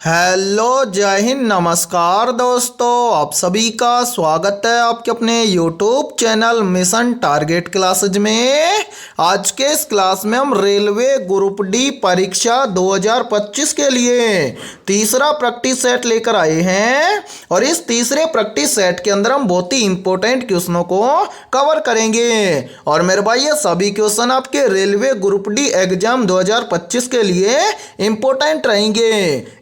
Hello, जय हिंद, नमस्कार दोस्तों। आप सभी का स्वागत है आपके अपने YouTube channel mission target classes में। आज के इस क्लास में हम रेलवे ग्रुप डी परीक्षा 2025 के लिए तीसरा प्रैक्टिस सेट लेकर आए हैं और इस तीसरे प्रैक्टिस सेट के अंदर हम बहुत ही इंपॉर्टेंट क्वेश्चनों को कवर करेंगे। और मेरे भाई ये सभी क्वेश्चन आपके रेलवे ग्रुप डी एग्जाम 2025 के लिए इंपॉर्टेंट रहेंगे,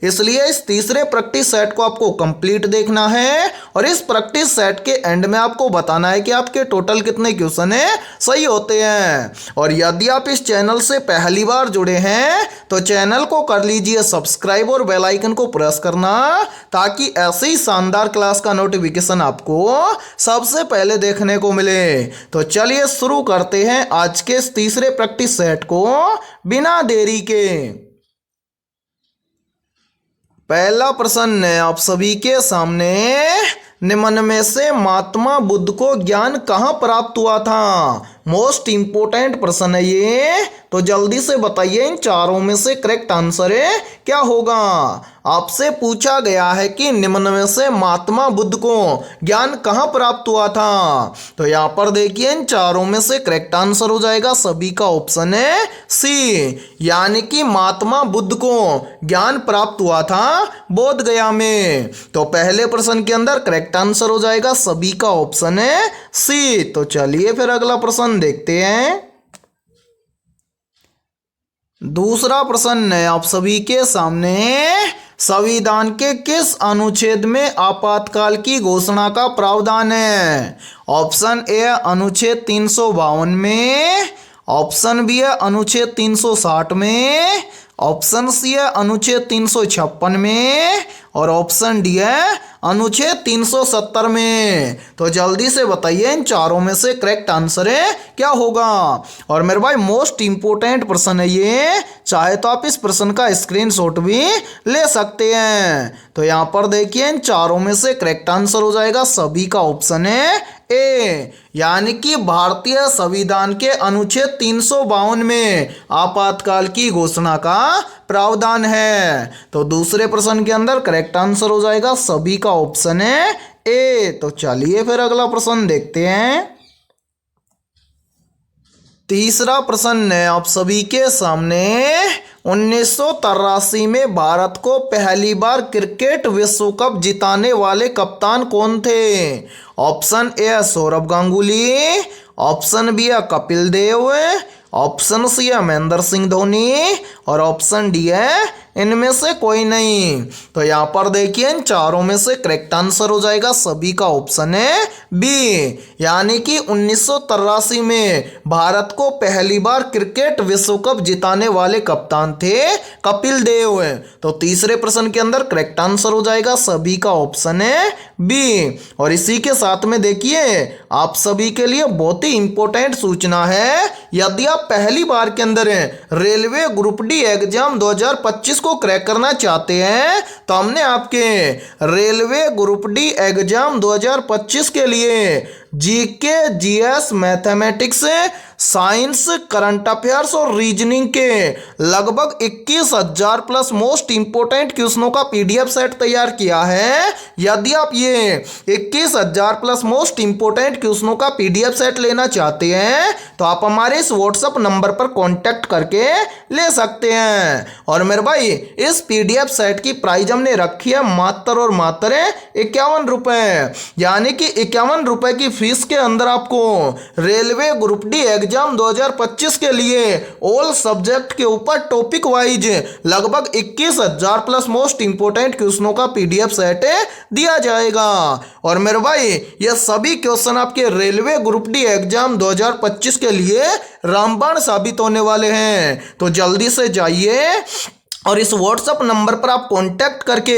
इसलिए इस तीसरे प्रैक्टिस सेट को आपको कंप्लीट देखना है और इस प्रैक्टिस सेट के एंड में आपको बताना है कि आपके टोटल कितने क्वेश्चन है सही होते हैं। और यदि आप इस चैनल से पहली बार जुड़े हैं तो चैनल को कर लीजिए सब्सक्राइब और बेल आइकन को प्रेस करना, ताकि ऐसे ही शानदार क्लास का नोटिफिकेशन आपको सबसे पहले देखने को मिले। तो चलिए शुरू करते हैं आज के इस तीसरे प्रैक्टिस सेट को बिना देरी के। पहला प्रश्न है आप सभी के सामने, निम्न में से महात्मा बुद्ध को ज्ञान कहाँ प्राप्त हुआ था? मोस्ट इंपोर्टेंट प्रश्न है ये, तो जल्दी से बताइए इन चारों में से करेक्ट आंसर है क्या होगा। आपसे पूछा गया है कि निम्न में से महात्मा बुद्ध को ज्ञान कहाँ प्राप्त हुआ था, तो यहाँ पर देखिए इन चारों में से करेक्ट आंसर हो जाएगा सभी का ऑप्शन है सी, यानी कि महात्मा बुद्ध को ज्ञान प्राप्त हुआ था बोध गया में। तो पहले प्रश्न के अंदर करेक्ट आंसर हो जाएगा सभी का ऑप्शन है सी। तो चलिए फिर अगला प्रश्न देखते हैं। दूसरा प्रश्न है आप सभी के सामने, संविधान के किस अनुच्छेद में आपातकाल की घोषणा का प्रावधान है? ऑप्शन ए अनुच्छेद 352 में, ऑप्शन बी है अनुच्छेद 360 में, ऑप्शन सी है अनुच्छेद 356 में और ऑप्शन डी है अनुच्छेद 370 में। तो जल्दी से बताइए इन चारों में से करेक्ट आंसर है क्या होगा। और मेरे भाई मोस्ट इंपोर्टेंट प्रश्न है ये, चाहे तो आप इस प्रश्न का स्क्रीनशॉट भी ले सकते हैं। तो यहाँ पर देखिए इन चारों में से करेक्ट आंसर हो जाएगा सभी का ऑप्शन है ए, यानी कि भारतीय संविधान के अनुच्छेद 352 में आपातकाल की घोषणा का प्रावधान है। तो दूसरे प्रश्न के अंदर करेक्ट आंसर हो जाएगा सभी का ऑप्शन है ए। तो चलिए फिर अगला प्रश्न देखते हैं। तीसरा प्रश्न है आप सभी के सामने, 1983 में भारत को पहली बार क्रिकेट विश्व कप जिताने वाले कप्तान कौन थे? Option A Saurav Ganguly, option B है कपिल देव, ऑप्शन सी है महेंद्र सिंह धोनी और ऑप्शन डी है इनमें से कोई नहीं। तो यहाँ पर देखिए इन चारों में से करेक्ट आंसर हो जाएगा सभी का ऑप्शन है बी, यानी कि 1983 में भारत को पहली बार क्रिकेट विश्व कप जिताने वाले कप्तान थे कपिल देव। तो तीसरे प्रश्न के अंदर करेक्ट आंसर हो जाएगा सभी का ऑप्शन है बी। और इसी के साथ में देखिए आप सभी के लिए बहुत ही इंपॉर्टेंट सूचना है, यदि आप पहली बार के अंदर रेलवे ग्रुप डी एग्जाम 2025 को क्रैक करना चाहते हैं तो हमने आपके रेलवे ग्रुप डी एग्जाम 2025 के लिए GK, GS, mathematics, science, current affairs और रीजनिंग के लगभग 21,000 प्लस मोस्ट इंपोर्टेंट क्वेश्चनों का पीडीएफ सेट तैयार किया है। यदि आप ये 21,000 प्लस मोस्ट इंपोर्टेंट क्वेश्चनों का पीडीएफ सेट लेना चाहते हैं तो आप हमारे इस व्हाट्सएप नंबर पर कांटेक्ट करके ले सकते हैं। और मेरे भाई इस पीडीएफ सेट की प्राइस हमने रखी है मात्र और मात्र 51 रुपए, यानी कि 51 रुपए की फीस के अंदर आपको रेलवे ग्रुप डी एग्जाम 2025 के लिए ऑल सब्जेक्ट के ऊपर टॉपिक वाइज लगभग 21,000 प्लस मोस्ट इंपोर्टेंट क्वेश्चनों का पीडीएफ सेट दिया जाएगा। और मेरे भाई ये सभी क्वेश्चन आपके रेलवे ग्रुप डी एग्जाम 2025 के लिए रामबाण साबित होने वाले हैं। तो जल्दी से जाइए और इस व्हाट्सएप नंबर पर आप कांटेक्ट करके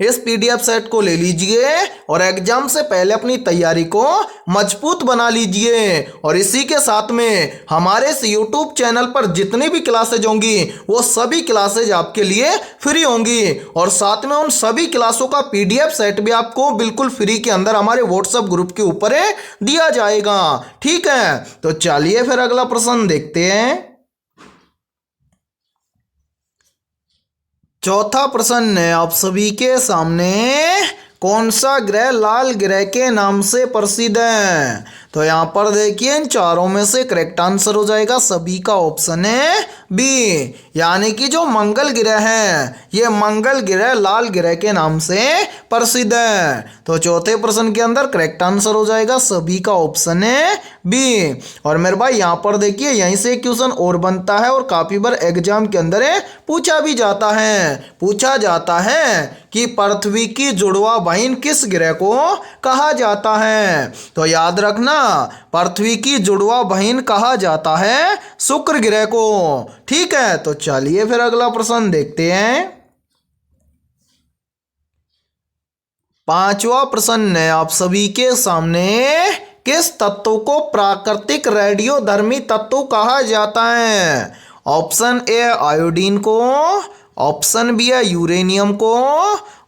इस पीडीएफ सेट को ले लीजिए और एग्जाम से पहले अपनी तैयारी को मजबूत बना लीजिए। और इसी के साथ में हमारे इस यूट्यूब चैनल पर जितनी भी क्लासेज होंगी वो सभी क्लासेज आपके लिए फ्री होंगी और साथ में उन सभी क्लासों का पीडीएफ सेट भी आपको बिल्कुल फ्री के अंदर हमारे व्हाट्सएप ग्रुप के ऊपर दिया जाएगा। ठीक है, तो चलिए फिर अगला प्रश्न देखते हैं। चौथा प्रश्न है आप सभी के सामने, कौन सा ग्रह लाल ग्रह के नाम से प्रसिद्ध है? तो यहाँ पर देखिए इन चारों में से करेक्ट आंसर हो जाएगा सभी का ऑप्शन है बी, यानी कि जो मंगल ग्रह है ये मंगल ग्रह लाल ग्रह के नाम से प्रसिद्ध है। तो चौथे प्रश्न के अंदर करेक्ट आंसर हो जाएगा सभी का ऑप्शन है बी। और मेरे भाई यहाँ पर देखिए यहीं से क्वेश्चन और बनता है और काफी बार एग्जाम के अंदर पूछा भी जाता है, कि पृथ्वी की जुड़वा बहन किस ग्रह को कहा जाता है? तो याद रखना पृथ्वी की जुड़वा बहन कहा जाता है शुक्र ग्रह को। ठीक है, तो चलिए फिर अगला प्रश्न देखते हैं। पांचवा प्रश्न है आप सभी के सामने, किस तत्व को प्राकृतिक रेडियोधर्मी तत्व कहा जाता है? ऑप्शन ए आयोडीन को, ऑप्शन बी है यूरेनियम को,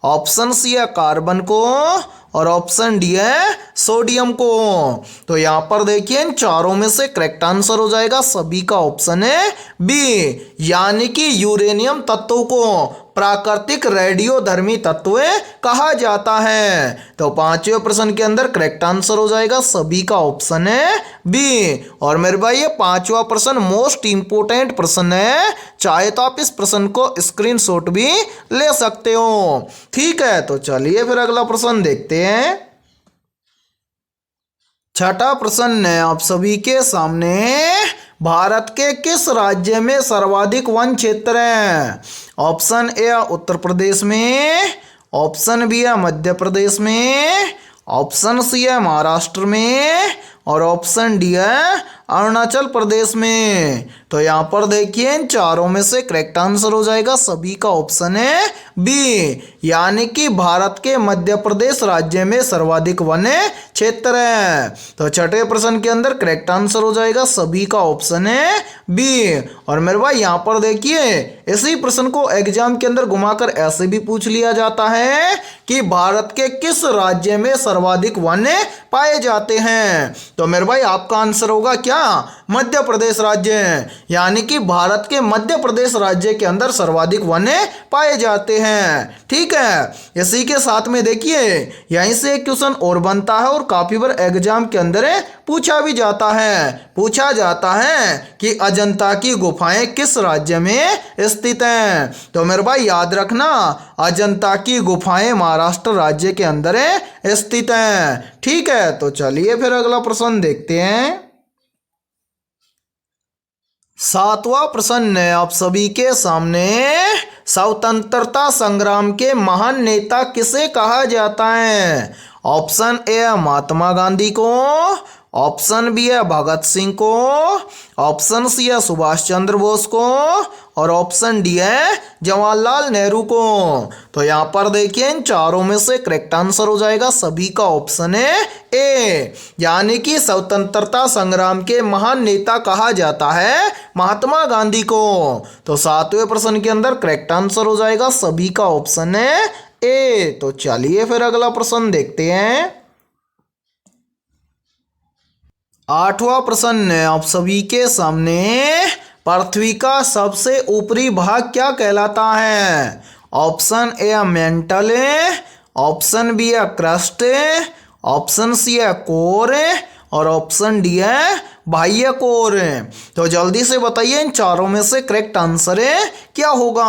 ऑप्शन सी है कार्बन को, और ऑप्शन डी है सोडियम को। तो यहाँ पर देखिए इन चारों में से करेक्ट आंसर हो जाएगा सभी का ऑप्शन है बी, यानी कि यूरेनियम तत्व को प्राकृतिक रेडियोधर्मी तत्व कहा जाता है। तो पांचवें प्रश्न के अंदर करेक्ट आंसर हो जाएगा सभी का ऑप्शन है बी। और मेरे भाई ये पांचवा प्रश्न मोस्ट इंपोर्टेंट प्रश्न है, चाहे तो आप इस प्रश्न को स्क्रीनशॉट भी ले सकते हो। ठीक है, तो चलिए फिर अगला प्रश्न देखते हैं। छठा प्रश्न है आप सभी के सामने, भारत के किस राज्य में सर्वाधिक वन क्षेत्र है? ऑप्शन ए उत्तर प्रदेश में, ऑप्शन बी है मध्य प्रदेश में, ऑप्शन सी है महाराष्ट्र में, और ऑप्शन डी है अरुणाचल प्रदेश में। तो यहाँ पर देखिए इन चारों में से करेक्ट आंसर हो जाएगा सभी का ऑप्शन है बी, यानी कि भारत के मध्य प्रदेश राज्य में सर्वाधिक वन क्षेत्र है। तो छठे प्रश्न के अंदर करेक्ट आंसर हो जाएगा सभी का ऑप्शन है बी। और मेरे भाई यहाँ पर देखिए इसी प्रश्न को एग्जाम के अंदर घुमाकर ऐसे भी पूछ लिया जाता है कि भारत के किस राज्य में सर्वाधिक वन पाए जाते हैं? तो मेरे भाई आपका आंसर होगा क्या? मध्य प्रदेश राज्य, यानी कि भारत के मध्य प्रदेश राज्य के अंदर सर्वाधिक वन पाए जाते हैं। ठीक है, इसी के साथ में देखिए यहीं से एक क्वेश्चन और बनता है और काफी बार एग्जाम के अंदर पूछा भी जाता है कि अजंता की गुफाएं किस राज्य में स्थित हैं? तो मेरे भाई याद रखना अजंता की गुफाएं महाराष्ट्र राज्य के अंदर स्थित हैं। ठीक है, तो चलिए फिर अगला प्रश्न देखते हैं। सातवां प्रश्न है आप सभी के सामने, स्वतंत्रता संग्राम के महान नेता किसे कहा जाता है? ऑप्शन ए है महात्मा गांधी को, ऑप्शन बी है भगत सिंह को, ऑप्शन सी है सुभाष चंद्र बोस को, और ऑप्शन डी है जवाहरलाल नेहरू को। तो यहाँ पर देखिए इन चारों में से करेक्ट आंसर हो जाएगा सभी का ऑप्शन है ए, यानी कि स्वतंत्रता संग्राम के महान नेता कहा जाता है महात्मा गांधी को। तो सातवें प्रश्न के अंदर करेक्ट आंसर हो जाएगा सभी का ऑप्शन है ए। तो चलिए फिर अगला प्रश्न देखते हैं। आठवां प्रश्न है आप सभी के सामने, पृथ्वी का सबसे ऊपरी भाग क्या कहलाता है? Option A mantle, option B है क्रस्ट, ऑप्शन सी है कोर, और ऑप्शन डी है बाह्य कोर। तो जल्दी से बताइए इन चारों में से करेक्ट आंसर क्या होगा?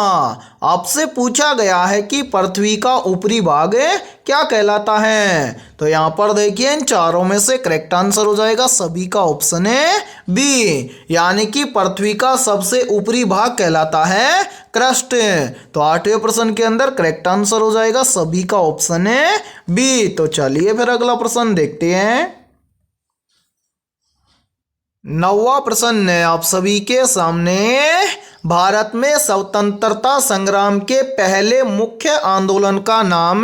आपसे पूछा गया है कि पृथ्वी का ऊपरी भाग क्या कहलाता है। तो यहाँ पर देखिए इन चारों में से करेक्ट आंसर हो जाएगा सभी का ऑप्शन है बी, यानी कि पृथ्वी का सबसे ऊपरी भाग कहलाता है क्रस्ट। तो आठवें प्रश्न के अंदर करेक्ट आंसर हो जाएगा सभी का ऑप्शन है बी। तो चलिए फिर अगला प्रश्न देखते हैं। नौवां प्रश्न है आप सभी के सामने, भारत में स्वतंत्रता संग्राम के पहले मुख्य आंदोलन का नाम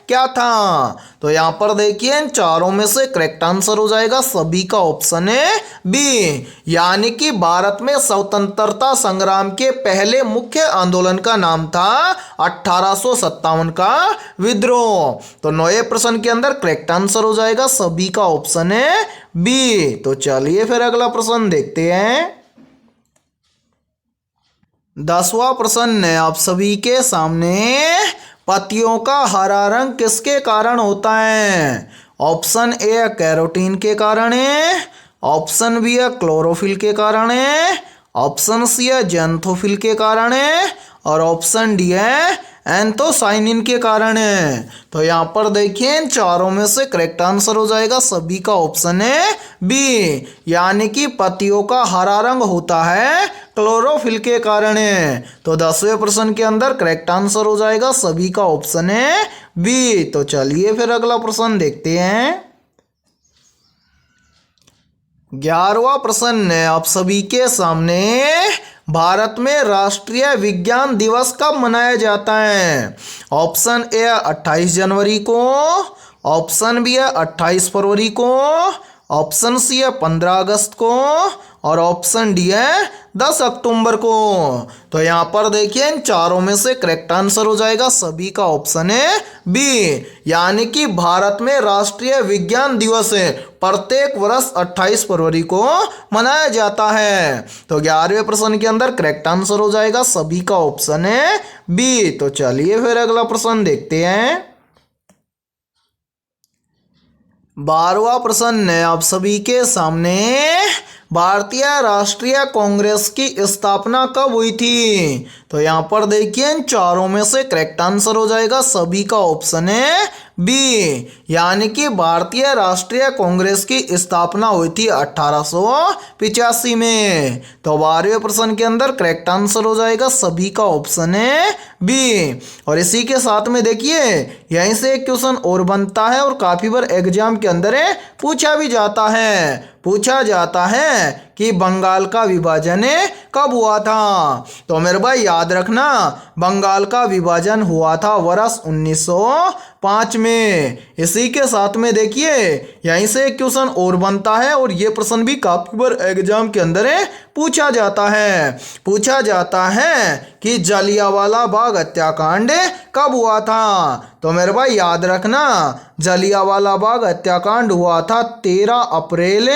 क्या था? तो यहाँ पर देखिए इन चारों में से करेक्ट आंसर हो जाएगा सभी का ऑप्शन है बी, यानी कि भारत में स्वतंत्रता संग्राम के पहले मुख्य आंदोलन का नाम था 1857 का विद्रोह। तो नौवें प्रश्न के अंदर करेक्ट आंसर हो जाएगा सभी का ऑप्शन है बी। तो चलिए फिर अगला प्रश्न देखते हैं। 10वां प्रश्न है आप सभी के सामने, पत्तियों का हरा रंग किसके कारण होता है? ऑप्शन ए है कैरोटीन के कारण है, ऑप्शन बी है क्लोरोफिल के कारण है, ऑप्शन सी है जेंथोफिल के कारण है और ऑप्शन डी है एंथोसाइनिन के कारण है। तो यहाँ पर देखिए इन चारों में से करेक्ट आंसर हो जाएगा सभी का ऑप्शन है बी, यानी कि पत्तियों का हरा रंग होता है क्लोरोफिल के कारण है। तो 10वें प्रश्न के अंदर करेक्ट आंसर हो जाएगा सभी का ऑप्शन है बी। तो चलिए फिर अगला प्रश्न देखते हैं। 11वां प्रश्न है आप सभी के सामने, भारत में राष्ट्रीय विज्ञान दिवस कब मनाया जाता है? ऑप्शन ए 28 जनवरी को, ऑप्शन बी है 28 फरवरी को, ऑप्शन सी है 15 अगस्त को और ऑप्शन डी है 10 अक्टूबर को। तो यहाँ पर देखिए इन चारों में से करेक्ट आंसर हो जाएगा सभी का ऑप्शन है बी, यानी कि भारत में राष्ट्रीय विज्ञान दिवस प्रत्येक वर्ष 28 फरवरी को मनाया जाता है। तो 11वें प्रश्न के अंदर करेक्ट आंसर हो जाएगा सभी का ऑप्शन है बी। तो चलिए फिर अगला प्रश्न देखते हैं। 12वां प्रश्न है आप सभी के सामने, भारतीय राष्ट्रीय कांग्रेस की स्थापना कब हुई थी? तो यहाँ पर देखिए इन चारों में से करेक्ट आंसर हो जाएगा सभी का ऑप्शन है बी, यानी कि भारतीय राष्ट्रीय कांग्रेस की स्थापना हुई थी 1885 में। तो 12वें प्रश्न के अंदर करेक्ट आंसर हो जाएगा सभी का ऑप्शन है बी। और इसी के साथ में देखिए यहीं से एक क्वेश्चन और बनता है और काफी बार एग्जाम के अंदर पूछा भी जाता है, कि बंगाल का विभाजन कब हुआ था? तो मेरे भाई याद रखना, बंगाल का विभाजन हुआ था वर्ष 1905 में। इसी के साथ में देखिए यहीं से एक क्वेश्चन और बनता है और ये प्रश्न भी काफी बार एग्जाम के अंदर पूछा जाता है कि जलियांवाला बाग हत्याकांड कब हुआ था? तो मेरे भाई याद रखना, जलियांवाला बाग हत्याकांड हुआ था 13 अप्रैल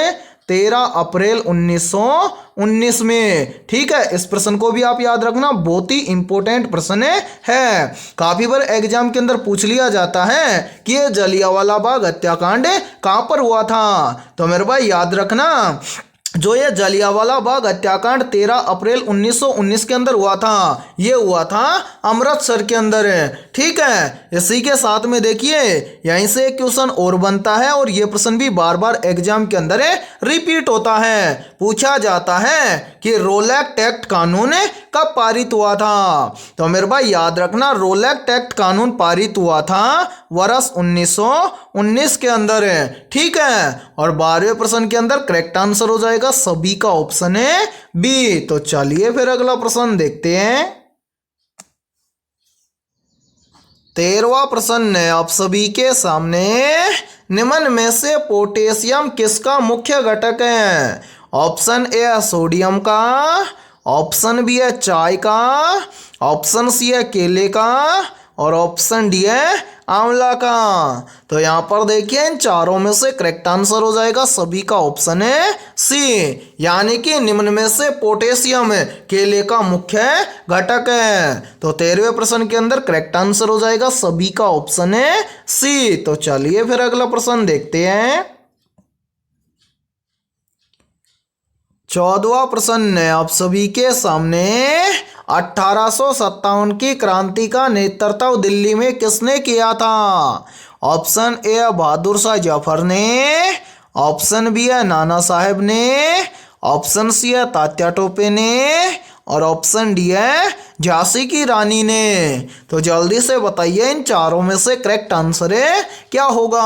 1919 में। ठीक है, इस प्रश्न को भी आप याद रखना, बहुत ही इंपॉर्टेंट प्रश्न है। काफी बार एग्जाम के अंदर पूछ लिया जाता है कि ये जलियांवाला बाग हत्याकांड कहाँ पर हुआ था। तो मेरे भाई याद रखना, जो ये जलियांवाला बाग हत्याकांड 13 अप्रैल 1919 के अंदर हुआ था, ये हुआ था अमृतसर के अंदर। ठीक है, इसी के साथ में देखिए यहीं से एक क्वेश्चन और बनता है और ये प्रश्न भी बार बार एग्जाम के अंदर रिपीट होता है। पूछा जाता है कि रोलैक्ट एक्ट कानून कब पारित हुआ था? तो मेरे भाई याद रखना, रोलैक्ट एक्ट कानून पारित हुआ था वर्ष 1919 के अंदर। ठीक है, और 12वें प्रश्न के अंदर करेक्ट आंसर हो जाएगा सभी का ऑप्शन है बी। तो चलिए फिर अगला प्रश्न देखते हैं। 13वां प्रश्न है आप सभी के सामने, निम्न में से पोटेशियम किसका मुख्य घटक है? ऑप्शन ए है सोडियम का, ऑप्शन बी है चाय का, ऑप्शन सी है केले का और ऑप्शन डी है आंवला का। तो यहाँ पर देखिए इन चारों में से करेक्ट आंसर हो जाएगा सभी का ऑप्शन है सी, यानी कि निम्न में से पोटेशियम केले का मुख्य घटक है। तो 13वें प्रश्न के अंदर करेक्ट आंसर हो जाएगा सभी का ऑप्शन है सी। तो चलिए फिर अगला प्रश्न देखते हैं। 14वां प्रश्न है आप सभी के सामने, 1857 की क्रांति का नेतृत्व दिल्ली में किसने किया था? ऑप्शन ए है बहादुर शाह जफर ने, ऑप्शन बी है नाना साहेब ने, ऑप्शन सी है तात्या टोपे ने और ऑप्शन डी है झांसी की रानी ने। तो जल्दी से बताइए इन चारों में से करेक्ट आंसर क्या होगा?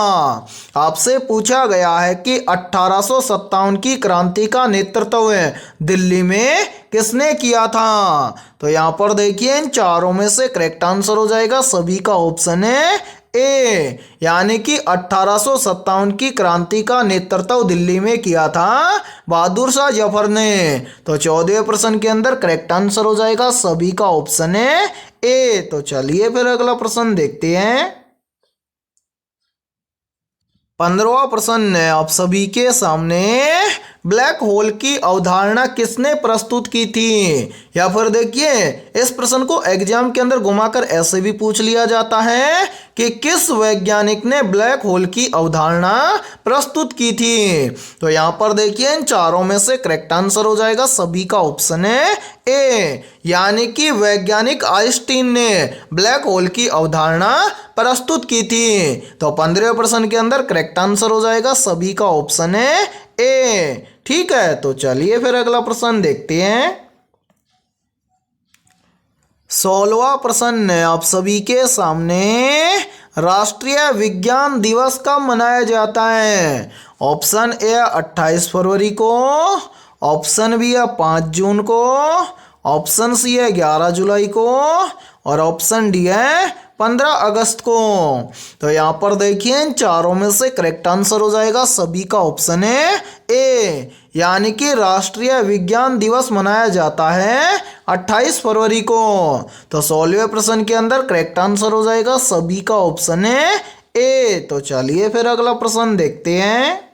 आपसे पूछा गया है कि 1857 की क्रांति का नेतृत्व दिल्ली में किसने किया था? तो यहाँ पर देखिए इन चारों में से करेक्ट आंसर हो जाएगा सभी का ऑप्शन है ए, यानी कि 1857 की क्रांति का नेतृत्व दिल्ली में किया था बहादुर शाह जफर ने। तो 14वें प्रश्न के अंदर करेक्ट आंसर हो जाएगा सभी का ऑप्शन है ए। तो चलिए फिर अगला प्रश्न देखते हैं। 15वां प्रश्न है आप सभी के सामने, ब्लैक होल की अवधारणा किसने प्रस्तुत की थी। या फिर देखिए इस प्रश्न को एग्जाम के अंदर घुमाकर ऐसे भी पूछ लिया जाता है कि किस वैज्ञानिक ने ब्लैक होल की अवधारणा प्रस्तुत की थी। तो यहां पर देखिए इन चारों में से करेक्ट आंसर हो जाएगा सभी का ऑप्शन है ए, यानी कि वैज्ञानिक आइंस्टीन ने ब्लैक होल की अवधारणा प्रस्तुत की थी। तो 15वें प्रश्न के अंदर करेक्ट आंसर हो जाएगा सभी का ऑप्शन है ए। ठीक है, तो चलिए फिर अगला प्रश्न देखते हैं। 16वां प्रश्न है आप सभी के सामने, राष्ट्रीय विज्ञान दिवस कब मनाया जाता है। ऑप्शन ए 28 फरवरी को, ऑप्शन बी है 5 जून को, ऑप्शन सी है 11 जुलाई को और ऑप्शन डी है 15 अगस्त को। तो यहाँ पर देखिए इन चारों में से करेक्ट आंसर हो जाएगा सभी का ऑप्शन है ए, यानी कि राष्ट्रीय विज्ञान दिवस मनाया जाता है 28 फरवरी को। तो 16वें प्रश्न के अंदर करेक्ट आंसर हो जाएगा सभी का ऑप्शन है ए। तो चलिए फिर अगला प्रश्न देखते हैं।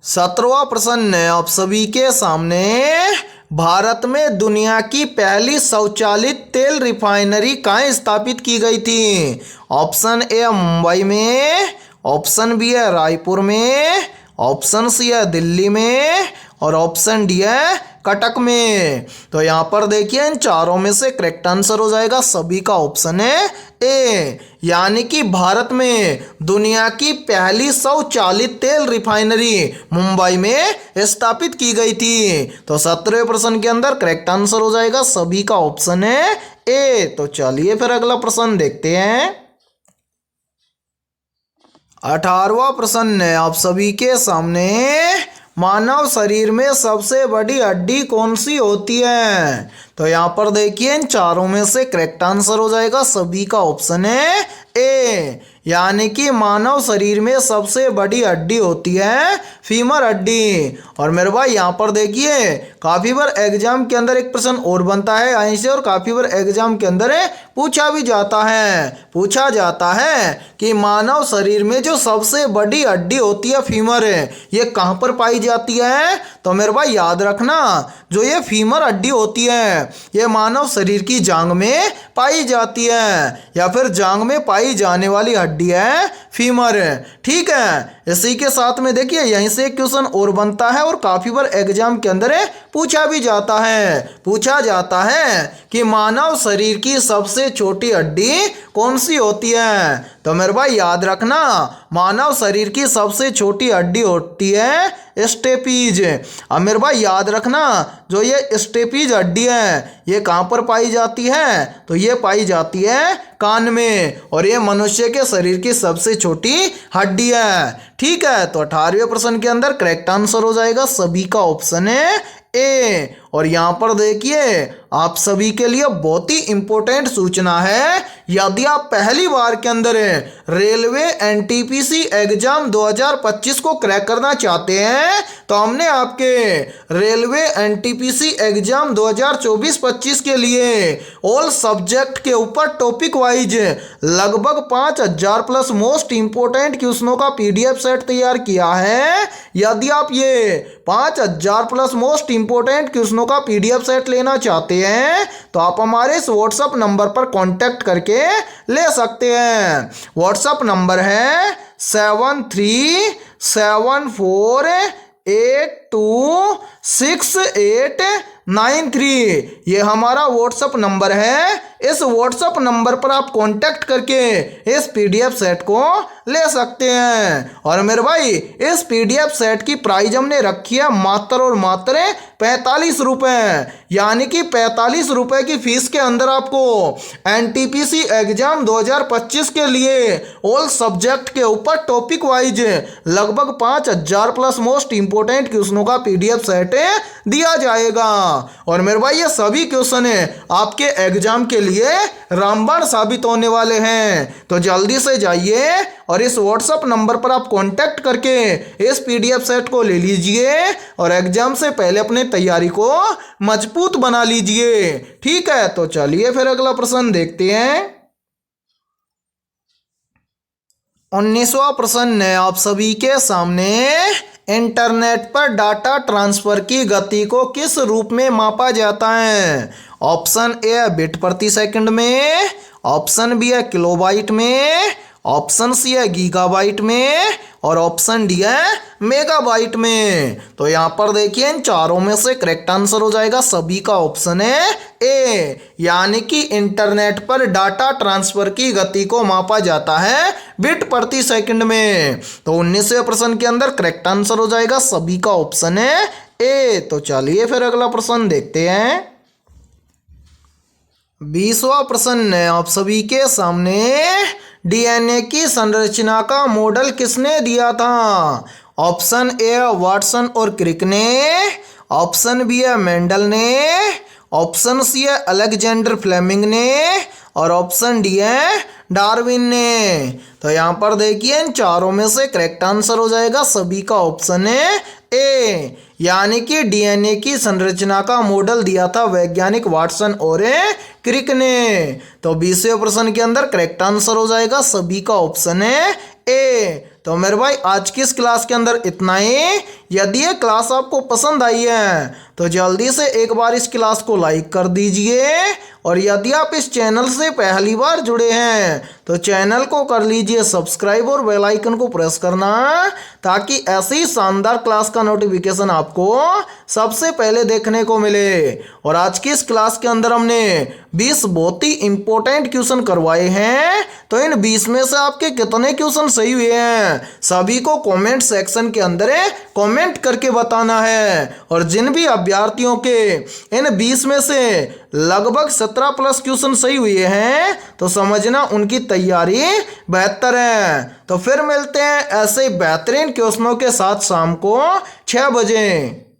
17वां प्रश्न है आप सभी के सामने, भारत में दुनिया की पहली स्वचालित तेल रिफाइनरी कहाँ स्थापित की गई थी। ऑप्शन ए मुंबई में, ऑप्शन बी है रायपुर में, ऑप्शन सी है दिल्ली में और ऑप्शन डी है कटक में। तो यहाँ पर देखिए इन चारों में से करेक्ट आंसर हो जाएगा सभी का ऑप्शन है ए, यानी कि भारत में दुनिया की पहली स्वचालित तेल रिफाइनरी मुंबई में स्थापित की गई थी। तो 17वें प्रश्न के अंदर करेक्ट आंसर हो जाएगा सभी का ऑप्शन है ए। तो चलिए फिर अगला प्रश्न देखते हैं। 18वां प्रश्न है आप सभी के सामने, मानव शरीर में सबसे बड़ी हड्डी कौन सी होती है। तो यहाँ पर देखिए इन चारों में से करेक्ट आंसर हो जाएगा सभी का ऑप्शन है ए, यानी कि मानव शरीर में सबसे बड़ी हड्डी होती है फीमर हड्डी। और मेरे भाई यहाँ पर देखिए काफ़ी बार एग्जाम के अंदर एक प्रश्न और बनता है यहीं से, और काफ़ी बार एग्जाम के अंदर पूछा जाता है कि मानव शरीर में जो सबसे बड़ी हड्डी होती है फीमर है, ये कहाँ पर पाई जाती है। तो मेरे भाई याद रखना, जो ये फीमर हड्डी होती है ये मानव शरीर की जांघ में पाई जाती है, या फिर जांघ में पाई जाने वाली हड्डी है फीमर। ठीक है, इसी के साथ में देखिए यहीं से एक क्वेश्चन और बनता है और काफी बार एग्जाम के अंदर पूछा जाता है कि मानव शरीर की सबसे छोटी हड्डी कौन सी होती है। तो मेरे भाई याद रखना, मानव शरीर की सबसे छोटी हड्डी होती है स्टेपीज। अब मेरे भाई याद रखना, जो ये स्टेपीज हड्डी है ये कहाँ पर पाई जाती है। तो ये पाई जाती है कान में, और ये मनुष्य के शरीर की सबसे छोटी हड्डी है। ठीक है, तो 18वें प्रश्न के अंदर करेक्ट आंसर हो जाएगा सभी का ऑप्शन है ए। और यहाँ पर देखिए आप सभी के लिए बहुत ही इंपॉर्टेंट सूचना है, यदि आप पहली बार के अंदर रेलवे एनटीपीसी एग्जाम 2025 को क्रैक करना चाहते हैं, तो हमने आपके रेलवे एनटीपीसी एग्जाम 2024-25 के लिए ऑल सब्जेक्ट के ऊपर टॉपिक वाइज लगभग 5000 प्लस मोस्ट इंपोर्टेंट क्वेश्चनों का पीडीएफ सेट तैयार किया है। यदि आप ये 5000 प्लस मोस्ट इंपोर्टेंट क्वेश्चनों का पीडीएफ सेट लेना चाहते हैं तो आप हमारे इस व्हाट्सएप नंबर पर कांटेक्ट करके ले सकते हैं। व्हाट्सएप नंबर है 7374826893। ये हमारा व्हाट्सएप नंबर है। इस व्हाट्सएप नंबर पर आप कांटेक्ट करके इस पीडीएफ सेट को ले सकते हैं। और मेरे भाई इस पीडीएफ सेट की प्राइस हमने रखी है मात्र और मात्र 45 रुपये, यानी कि 45 रुपये की फीस के अंदर आपको एनटीपीसी एग्जाम 2025 के लिए ऑल सब्जेक्ट के ऊपर टॉपिक वाइज लगभग 5000 प्लस मोस्ट इंपोर्टेंट क्वेश्चनों का पीडीएफ सेट दिया जाएगा। और मेरे भाई ये सभी क्वेश्चन आपके एग्जाम के लिए रामबाण साबित होने वाले हैं। तो जल्दी से जाइए और इस व्हाट्सएप नंबर पर आप कांटेक्ट करके इस पीडीएफ सेट को ले लीजिए और एग्जाम से पहले अपने तैयारी को मजबूत बना लीजिए। ठीक है, तो चलिए फिर अगला प्रश्न देखते हैं। 19वां प्रश्न है आप सभी के सामने। इंटरनेट पर डाटा ट्रांसफर की गति को किस रूप में मापा जाता है? ऑप्शन ए है बिट प्रति सेकंड में, ऑप्शन बी है किलोबाइट में, ऑप्शन सी है गीगाबाइट में और ऑप्शन डी है मेगाबाइट में। तो यहाँ पर देखिए इन चारों में से करेक्ट आंसर हो जाएगा सभी का ऑप्शन है ए, यानी कि इंटरनेट पर डाटा ट्रांसफर की गति को मापा जाता है बिट प्रति सेकंड में। तो 19वें प्रश्न के अंदर करेक्ट आंसर हो जाएगा सभी का ऑप्शन है ए। तो चलिए फिर अगला प्रश्न देखते हैं। 20वां प्रश्न है आप सभी के सामने। डीएनए की संरचना का मॉडल किसने दिया था? ऑप्शन ए वाटसन और क्रिक ने, ऑप्शन बी है मेंडल ने, ऑप्शन सी है अलेक्जेंडर फ्लेमिंग ने और ऑप्शन डी है डार्विन ने। तो यहाँ पर देखिए इन चारों में से करेक्ट आंसर हो जाएगा सभी का ऑप्शन है ए, यानी कि डीएनए की संरचना का मॉडल दिया था वैज्ञानिक वाटसन और क्रिक ने। तो 20वें प्रश्न के अंदर करेक्ट आंसर हो जाएगा सभी का ऑप्शन है ए। तो मेरे भाई आज की इस क्लास के अंदर इतना ही। यदि ये क्लास आपको पसंद आई है तो जल्दी से एक बार इस क्लास को लाइक कर दीजिए और यदि आप इस चैनल से पहली बार जुड़े हैं तो चैनल को कर लीजिए सब्सक्राइब और बेल आइकन को प्रेस करना ताकि ऐसी शानदार क्लास का नोटिफिकेशन आपको सबसे पहले देखने को मिले। और आज की इस क्लास के अंदर हमने 20 बहुत ही इंपॉर्टेंट क्वेश्चन करवाए हैं। तो इन 20 में से आपके कितने क्वेश्चन सही हुए हैं सभी को कमेंट सेक्शन के अंदर कमेंट करके बताना है। और जिन भी अभ्यर्थियों के इन 20 में से लगभग 17+ क्वेश्चन सही हुए हैं तो समझना उनकी तैयारी बेहतर है। तो फिर मिलते हैं ऐसे बेहतरीन क्वेश्चनों के साथ शाम को 6 बजे।